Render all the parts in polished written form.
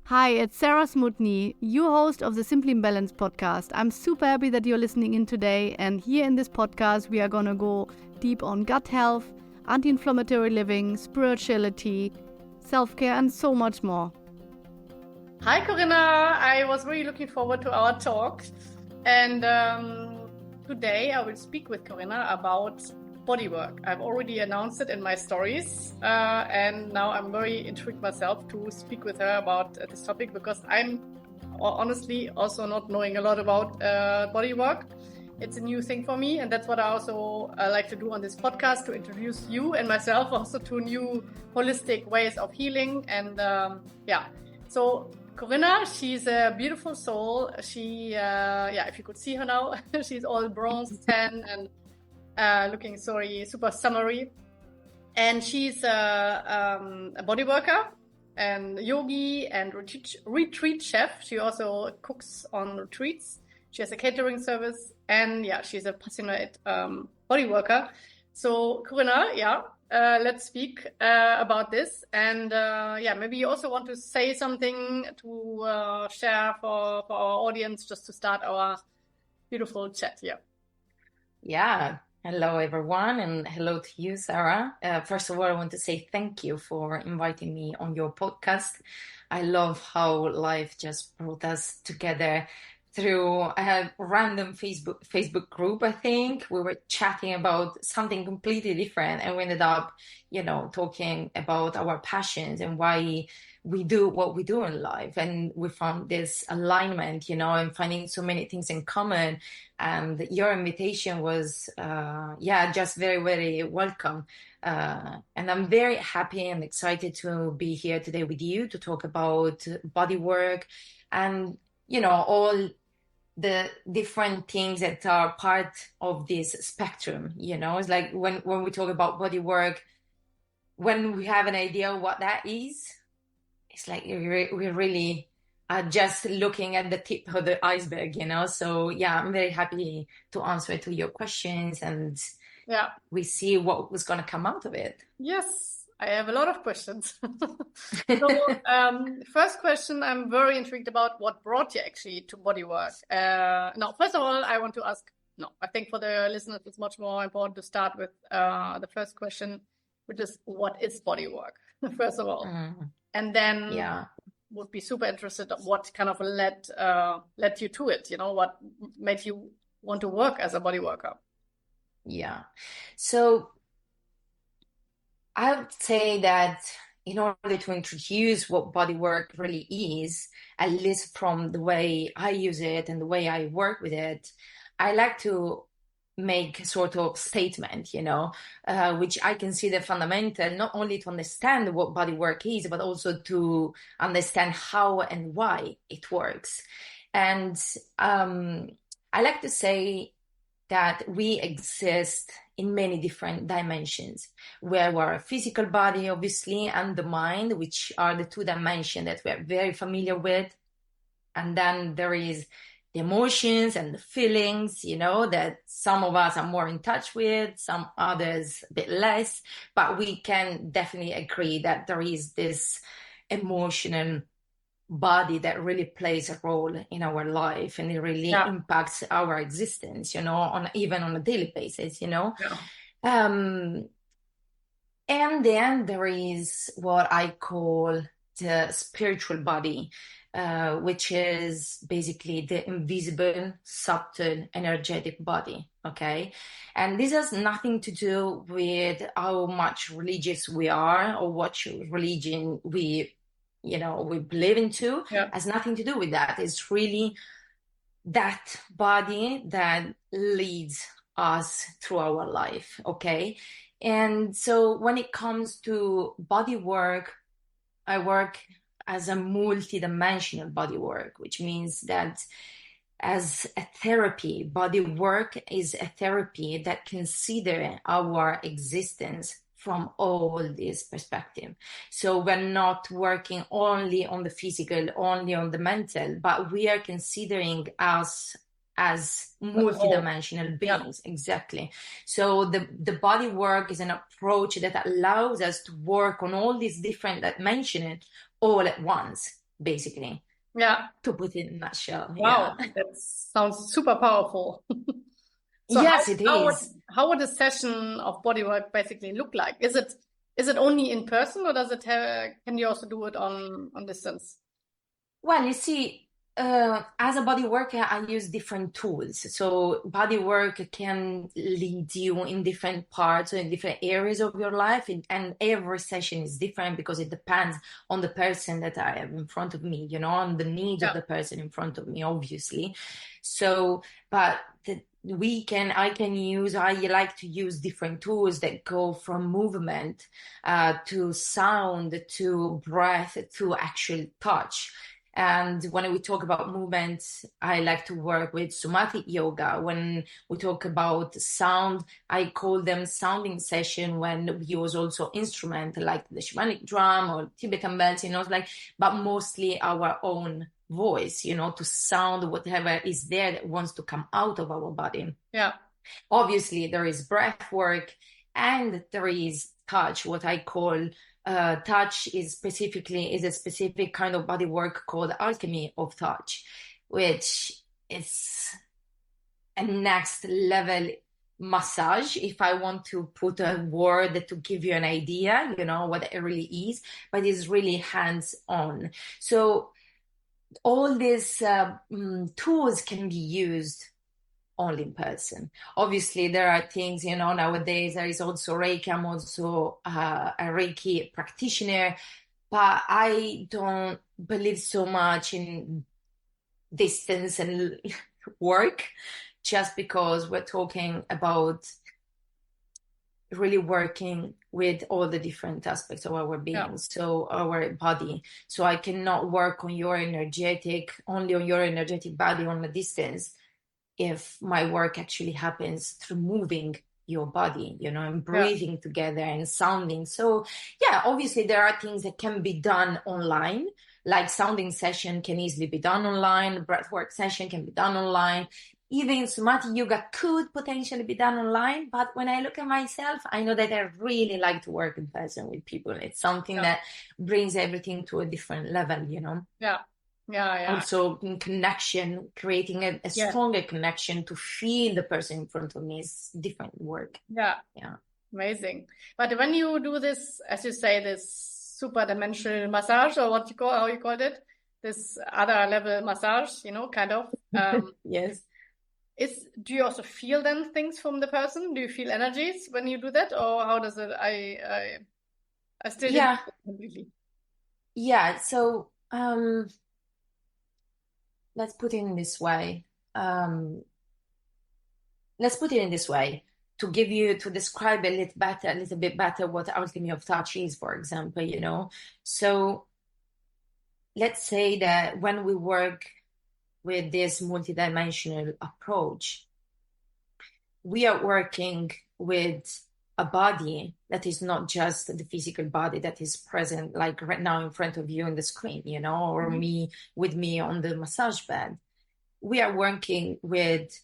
Hi, it's Sarah SMUTNY, your host of the Simply Balanced podcast. I'm super happy that you're listening in today. And here in this podcast, we are going to go deep on gut health, anti-inflammatory living, spirituality, self-care, and so much more. Hi, Corinna. I was really looking forward to our talk. And today I will speak with Corinna about bodywork. I've already announced it in my stories, and now I'm very intrigued myself to speak with her about this topic because I'm honestly also not knowing a lot about bodywork. It's a new thing for me, and that's what I also like to do on this podcast, to introduce you and myself also to new holistic ways of healing. And so Corinna, she's a beautiful soul. She, if you could see her now, she's all bronze tan and looking super summery, and she's a bodyworker and yogi and retreat chef. She also cooks on retreats. She has a catering service, and she's a passionate bodyworker. So Corinna, let's speak about this, and maybe you also want to say something to share for our audience, just to start our beautiful chat here. Yeah. Hello, everyone, and hello to you, Sarah. First of all, I want to say thank you for inviting me on your podcast. I love how life just brought us together through a random Facebook group. I think we were chatting about something completely different, and we ended up, talking about our passions and why we do what we do in life. And we found this alignment, and finding so many things in common. And your invitation was, just very, very welcome. And I'm very happy and excited to be here today with you to talk about bodywork and, all the different things that are part of this spectrum. It's like when we talk about bodywork, when we have an idea of what that is, it's like we really are just looking at the tip of the iceberg, So I'm very happy to answer to your questions, and we see what was going to come out of it. Yes, I have a lot of questions. So first question, I'm very intrigued about what brought you actually to bodywork. Now, first of all, I want to ask, I think for the listeners, it's much more important to start with the first question, which is, what is bodywork, first of all? And then would be super interested in what kind of led you to it, what made you want to work as a bodyworker? Yeah. So I would say that in order to introduce what bodywork really is, at least from the way I use it and the way I work with it, I like to make a sort of statement, which I consider fundamental, not only to understand what bodywork is, but also to understand how and why it works. And I like to say that we exist in many different dimensions, where we're a physical body, obviously, and the mind, which are the two dimensions that we're very familiar with. And then there is the emotions and the feelings, that some of us are more in touch with, some others a bit less, but we can definitely agree that there is this emotional body that really plays a role in our life, and it really impacts our existence, even on a daily basis, And then there is what I call the spiritual body, which is basically the invisible, subtle, energetic body, okay? And this has nothing to do with how much religious we are or what religion we believe into. Has nothing to do with that. It's really that body that leads us through our life, okay? And so when it comes to body work, I work as a multi-dimensional body work, which means that as a therapy, body work is a therapy that considers our existence from all this perspective. So we're not working only on the physical, only on the mental, but we are considering us as multidimensional beings. Exactly. So the body work is an approach that allows us to work on all these different dimensions all at once. basically, Yeah. to put it in a nutshell. Wow, Yeah. that sounds super powerful. So Yes, it is. how would a session of bodywork basically look like? Is it only in person, or does it have, can you also do it on distance? Well, you see, as a body worker, I use different tools. So body work can lead you in different parts or in different areas of your life. And every session is different because it depends on the person that I have in front of me, on the needs of Yeah. the person in front of me, obviously. So, but I like to use different tools that go from movement, to sound, to breath, to actual touch. And when we talk about movement, I like to work with somatic yoga. When we talk about sound, I call them sounding session when we use also instrument like the shamanic drum or Tibetan bells, but mostly our own voice, to sound whatever is there that wants to come out of our body. Yeah. Obviously, there is breath work and there is touch, what I call touch is a specific kind of body work called alchemy of touch, which is a next level massage, if I want to put a word to give you an idea, what it really is, but it's really hands-on. So all these tools can be used only in person. Obviously, there are things, nowadays there is also Reiki. I'm also a Reiki practitioner, but I don't believe so much in distance and work, just because we're talking about really working with all the different aspects of our being, Yeah. so our body. So I cannot work only on your energetic body on a distance if my work actually happens through moving your body, and breathing together and sounding. So yeah, obviously there are things that can be done online, like sounding session can easily be done online, breathwork session can be done online, even somatic yoga could potentially be done online. But when I look at myself, I know that I really like to work in person with people. It's something that brings everything to a different level, Yeah. Yeah. Also in connection, creating a stronger connection to feel the person in front of me is different work. Yeah. Amazing. But when you do this, as you say, this super dimensional massage, or how you called it, this other level massage, kind of. Yes. Do you also feel then things from the person? Do you feel energies when you do that, or how does it? I still didn't get it completely. Yeah. So let's put it in this way. To describe a little bit better what alchemy of touch is, for example, So let's say that when we work with this multidimensional approach, we are working with a body that is not just the physical body that is present, like right now in front of you on the screen, or with me on the massage bed. We are working with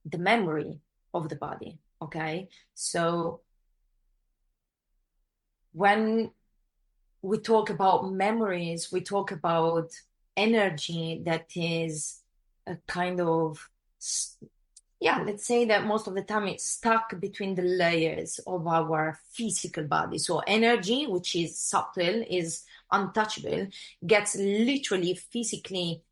the memory of the body. Okay. So when we talk about memories, we talk about energy that is a kind of, let's say that most of the time it's stuck between the layers of our physical body. So energy, which is subtle, is untouchable, gets literally physically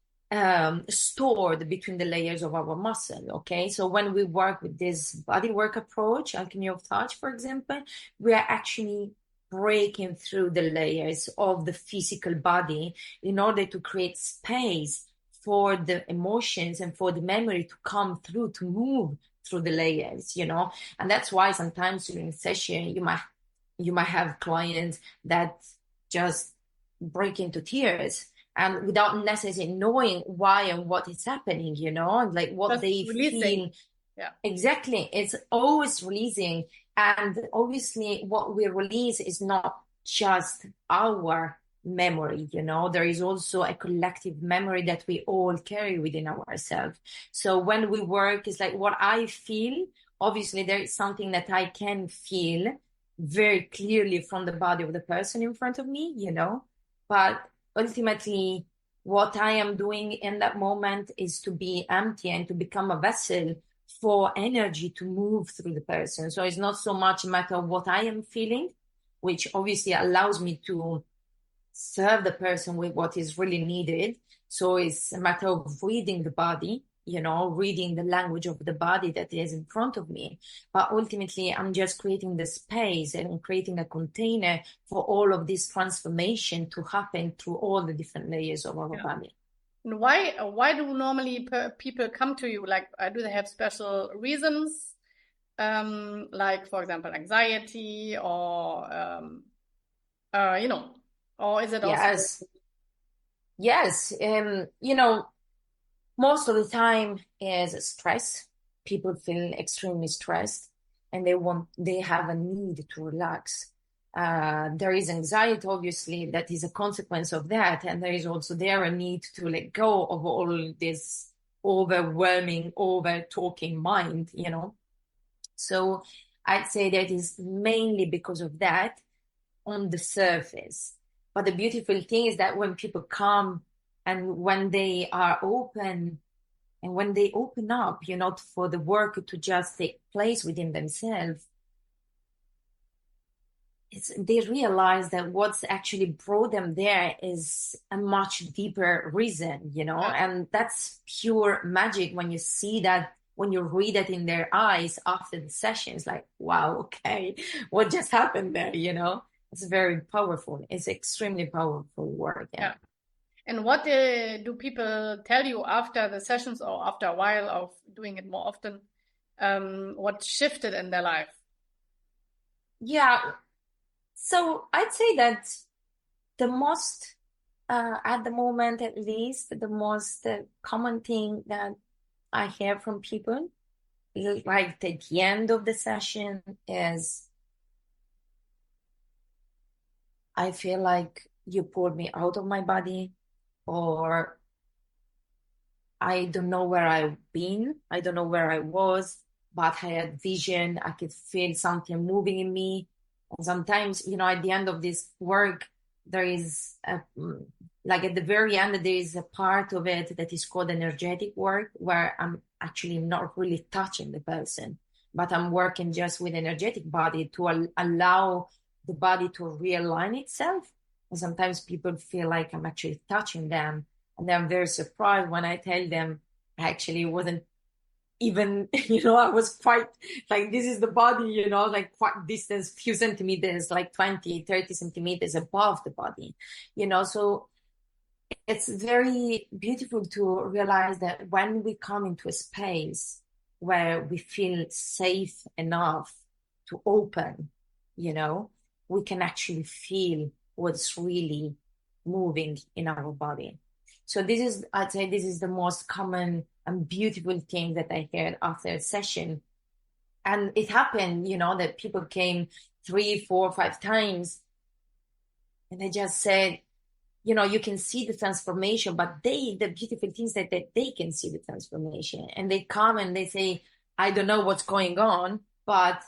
stored between the layers of our muscle. Okay, so when we work with this body work approach, alchemy of touch, for example, we are actually breaking through the layers of the physical body in order to create space for the emotions and for the memory to come through, to move through the layers, and that's why sometimes during session you might have clients that just break into tears, and without necessarily knowing why and what is happening, like what Just they releasing. feel. Yeah, exactly. It's always releasing. And obviously what we release is not just our memory, there is also a collective memory that we all carry within ourselves. So when we work, it's like what I feel. Obviously there is something that I can feel very clearly from the body of the person in front of me, but ultimately What I am doing in that moment is to be empty and to become a vessel for energy to move through the person. So it's not so much a matter of what I am feeling, which obviously allows me to serve the person with what is really needed. So it's a matter of reading the body, reading the language of the body that is in front of me. But ultimately, I'm just creating the space and creating a container for all of this transformation to happen through all the different layers of our body. And why do normally people come to you? Like, do they have special reasons? Like, for example, anxiety or, or is it also? Yes. Most of the time is stress. People feel extremely stressed and they have a need to relax. There is anxiety, obviously, that is a consequence of that. And there is also a need to let go of all this overwhelming, over-talking mind, So I'd say that is mainly because of that on the surface. But the beautiful thing is that when people come and when they are open and when they open up, for the work to just take place within themselves, they realize that what's actually brought them there is a much deeper reason, and that's pure magic when you see that, when you read it in their eyes after the sessions, like, wow, okay, what just happened there, It's very powerful. It's extremely powerful work. Yeah. And what do people tell you after the sessions or after a while of doing it more often? What shifted in their life? Yeah. So I'd say that the most, at the moment at least, the most common thing that I hear from people, like at the end of the session, is, I feel like you pulled me out of my body, or I don't know where I've been. I don't know where I was, but I had vision. I could feel something moving in me. And sometimes, at the end of this work, there is like at the very end, there is a part of it that is called energetic work, where I'm actually not really touching the person, but I'm working just with energetic body to allow the body to realign itself. And sometimes people feel like I'm actually touching them. And they're very surprised when I tell them I actually wasn't even, I was quite like, this is the body, like quite distance, few centimeters, like 20, 30 centimeters above the body, so it's very beautiful to realize that when we come into a space where we feel safe enough to open, we can actually feel what's really moving in our body. So I'd say this is the most common and beautiful thing that I heard after a session. And it happened, that people came 3, 4, 5 times. And they just said, you can see the transformation, but the beautiful things that they can see the transformation. And they come and they say, I don't know what's going on, but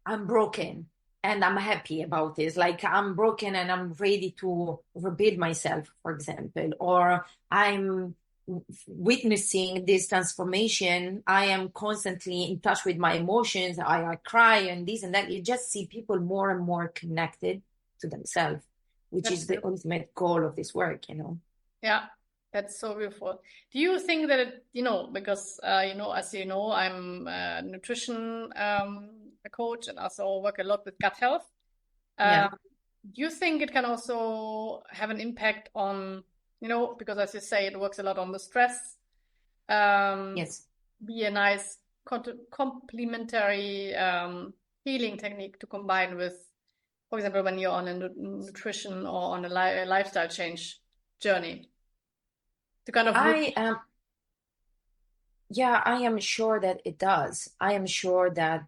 I'm broken. And I'm happy about this. Like, I'm broken and I'm ready to rebuild myself, for example, or I'm witnessing this transformation. I am constantly in touch with my emotions. I cry and this and that. You just see people more and more connected to themselves, which is the ultimate goal of this work, Yeah, that's so beautiful. Do you think that, because, as you know, I'm a nutrition a coach and also work a lot with gut health. Do you think it can also have an impact on, because as you say, it works a lot on the stress. Yes. Be a nice complementary healing technique to combine with, for example, when you're on a nutrition or on a lifestyle change journey. To kind of I am sure that it does. I am sure that,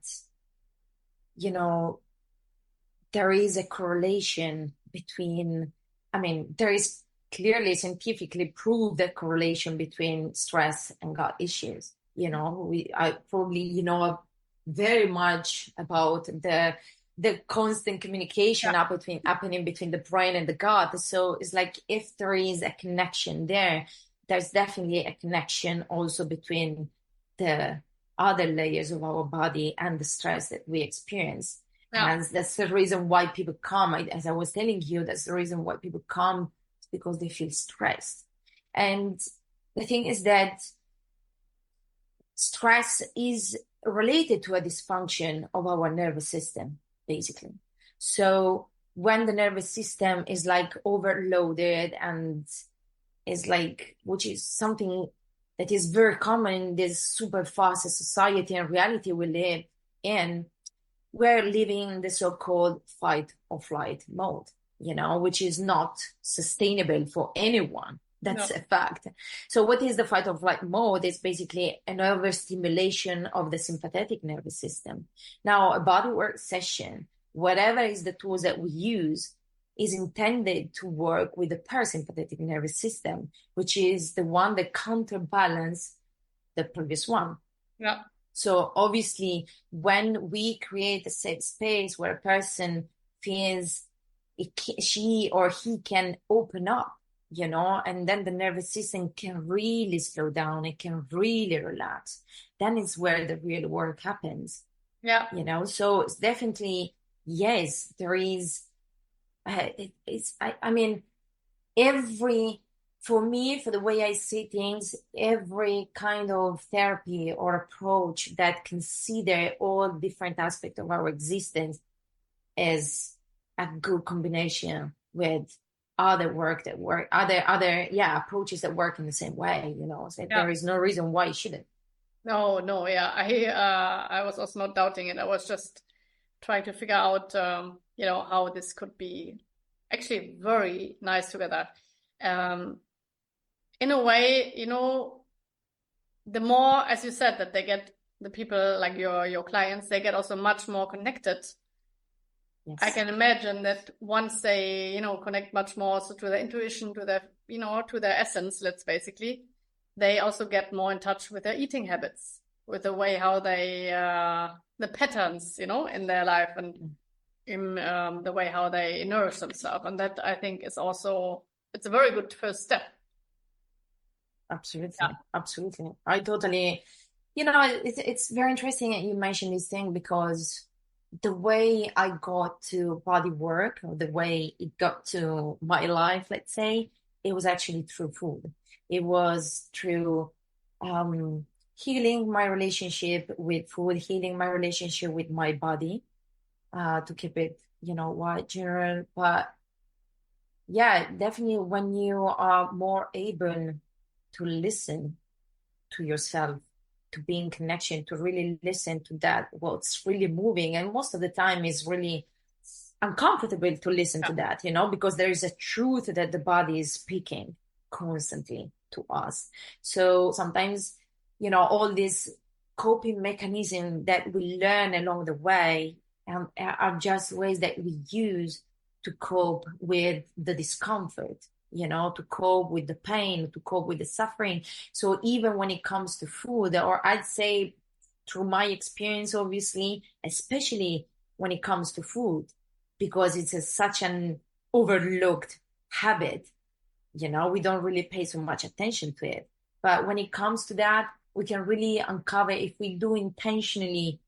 there is a correlation between, there is clearly scientifically proved that correlation between stress and gut issues. I probably, very much about the the constant communication happening between the brain and the gut. So it's like if there is a connection there, there's definitely a connection also between the other layers of our body and the stress that we experience. And that's the reason why people come. As I was telling you, that's the reason why people come, because they feel stressed. And the thing is that stress is related to a dysfunction of our nervous system, basically. So when the nervous system is like overloaded and is like, which is something that is very common in this super fast society and reality we live in, we're living in the so-called fight or flight mode, which is not sustainable for anyone. That's a fact. So what is the fight or flight mode? It's basically an overstimulation of the sympathetic nervous system. Now, a bodywork session, whatever is the tools that we use, is intended to work with the parasympathetic nervous system, which is the one that counterbalance the previous one. Yeah. So obviously, when we create a safe space where a person feels she or he can open up, and then the nervous system can really slow down, it can really relax, then it's where the real work happens. Yeah. So it's definitely, yes, there is, for me, for the way I see things, every kind of therapy or approach that consider all different aspects of our existence is a good combination with other work that work, other approaches that work in the same way, so there is no reason why it shouldn't. No, I was also not doubting it. I was just trying to figure out, how this could be actually very nice together. In a way, the more, as you said, that they get, the people like your clients, they get also much more connected. Yes. I can imagine that once they, connect much more also to their intuition, to their, to their essence, they also get more in touch with their eating habits, with the way how they, the patterns, in their life, and in the way how they nourish themselves. And that, I think, is also, it's a very good first step. Absolutely. Yeah. Absolutely. I totally, it's very interesting that you mentioned this thing, because the way I got to bodywork, or the way it got to my life, let's say, it was actually through food. It was through healing my relationship with food, healing my relationship with my body, to keep it, wide general. But yeah, definitely when you are more able to listen to yourself, to be in connection, to really listen to that, what's really moving. And most of the time is really uncomfortable to listen to that, because there is a truth that the body is speaking constantly to us. So sometimes, all these coping mechanisms that we learn along the way are just ways that we use to cope with the discomfort, to cope with the pain, to cope with the suffering. So even when it comes to food, or I'd say through my experience, obviously, especially when it comes to food, because it's such an overlooked habit, we don't really pay so much attention to it. But when it comes to that, we can really uncover, if we do intentionally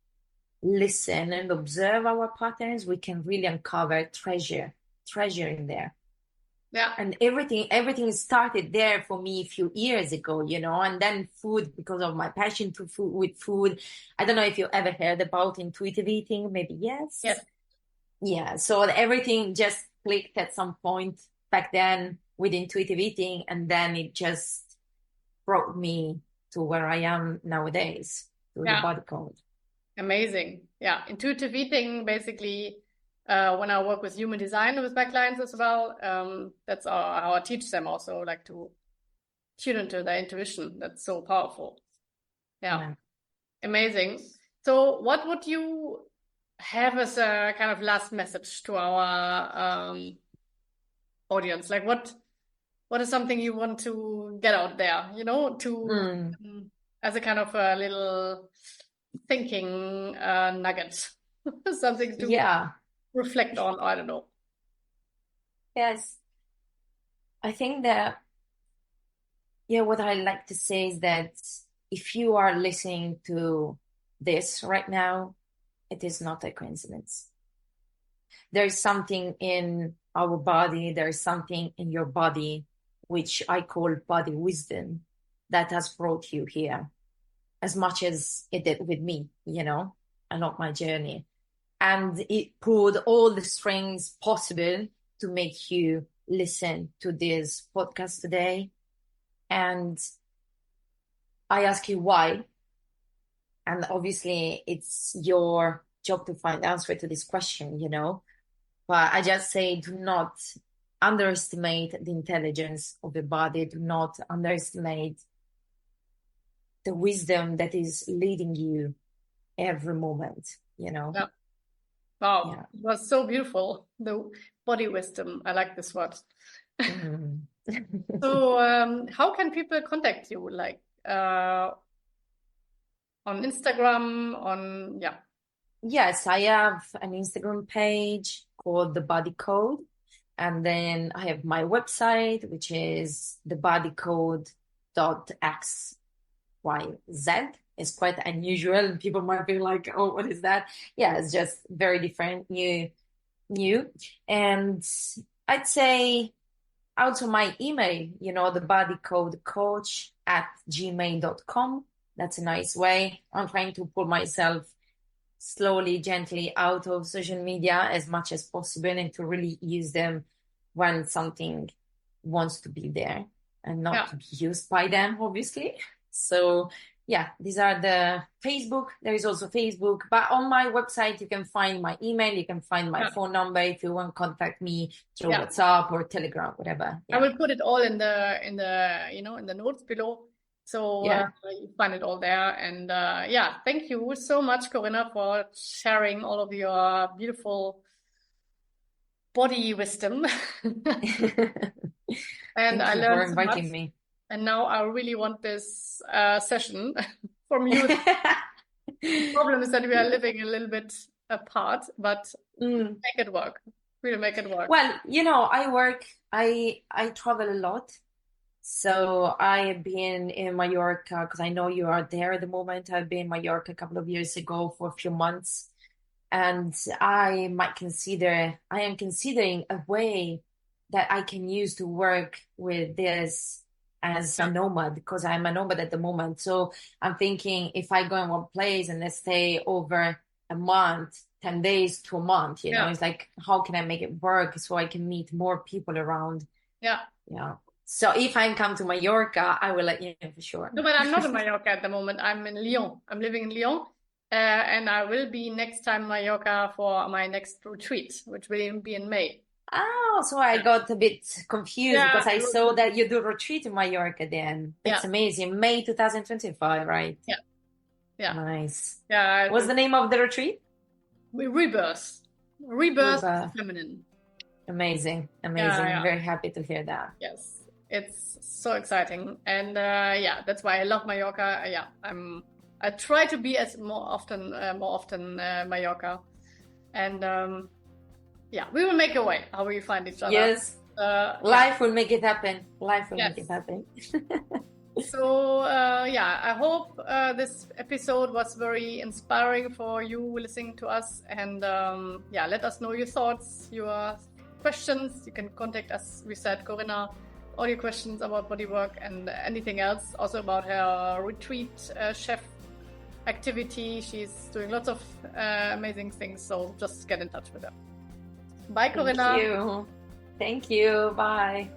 listen and observe our patterns, we can really uncover treasure in there. Yeah. And everything started there for me a few years ago, and then food, because of my passion with food. I don't know if you ever heard about intuitive eating, maybe yes. Yes. Yeah. So everything just clicked at some point back then with intuitive eating, and then it just brought me to where I am nowadays, through the body code. Amazing. Yeah. Intuitive eating, basically, when I work with human design with my clients as well, that's how I teach them also, like to tune into their intuition. That's so powerful. Yeah. Amazing. So what would you have as a kind of last message to our audience? Like what is something you want to get out there, as a kind of a little thinking nugget, something to reflect on? I don't know. Yes. I think that, yeah, what I like to say is that if you are listening to this right now, it is not a coincidence. There is something in our body, there is something in your body, which I call body wisdom, that has brought you here as much as it did with me, along my journey. And it pulled all the strings possible to make you listen to this podcast today. And I ask you why. And obviously it's your job to find the answer to this question, But I just say, do not underestimate the intelligence of the body. Do not underestimate the wisdom that is leading you every moment, Yeah. Wow. Yeah. It was so beautiful. The body wisdom. I like this word. Mm. So how can people contact you? Like on Instagram, yeah. Yes, I have an Instagram page called The Body Code. And then I have my website, which is thebodycodecoach.xyz. It's quite unusual. People might be like, oh, what is that? Yeah, it's just very different, new. And I'd say also my email, thebodycodecoach@gmail.com. That's a nice way. I'm trying to pull myself slowly, gently out of social media as much as possible and to really use them when something wants to be there and not to be used by them, obviously. So yeah, these are the Facebook. There is also Facebook, but on my website, you can find my email. You can find my phone number if you want to contact me through WhatsApp or Telegram, whatever. I will put it all in the in the notes below. So you find it all there. And thank you so much, Corinna, for sharing all of your beautiful body wisdom. And Thank I you learned for inviting so much. me. And now I really want this session from you. The problem is that we are living a little bit apart, but make it work. Really make it work. Well, I travel a lot. So I have been in Mallorca because I know you are there at the moment. I've been in Mallorca a couple of years ago for a few months. And I am considering a way that I can use to work with this as a nomad, because I'm a nomad at the moment. So I'm thinking if I go in one place and let's stay over a month, 10 days to a month, it's like, how can I make it work so I can meet more people around? Yeah. So if I come to Mallorca, I will let you know for sure. No, but I'm not in Mallorca at the moment. I'm in Lyon. I'm living in Lyon. And I will be next time in Mallorca for my next retreat, which will be in May. Oh, so I got a bit confused because I saw that you do a retreat in Mallorca then. That's amazing. May 2025, right? Yeah. Nice. Yeah. What's the name of the retreat? Rebirth Feminine. Amazing. I'm very happy to hear that. Yes. It's so exciting. And that's why I love Mallorca. I try to be more often Mallorca. And we will make a way how we find each other. Yes. Life will make it happen. Make it happen. So I hope this episode was very inspiring for you listening to us. And let us know your thoughts, your questions. You can contact us. We said, Corinna, all your questions about bodywork and anything else, also about her retreat chef activity. She's doing lots of amazing things, so just get in touch with her. Bye, Corinna. Thank you. Bye.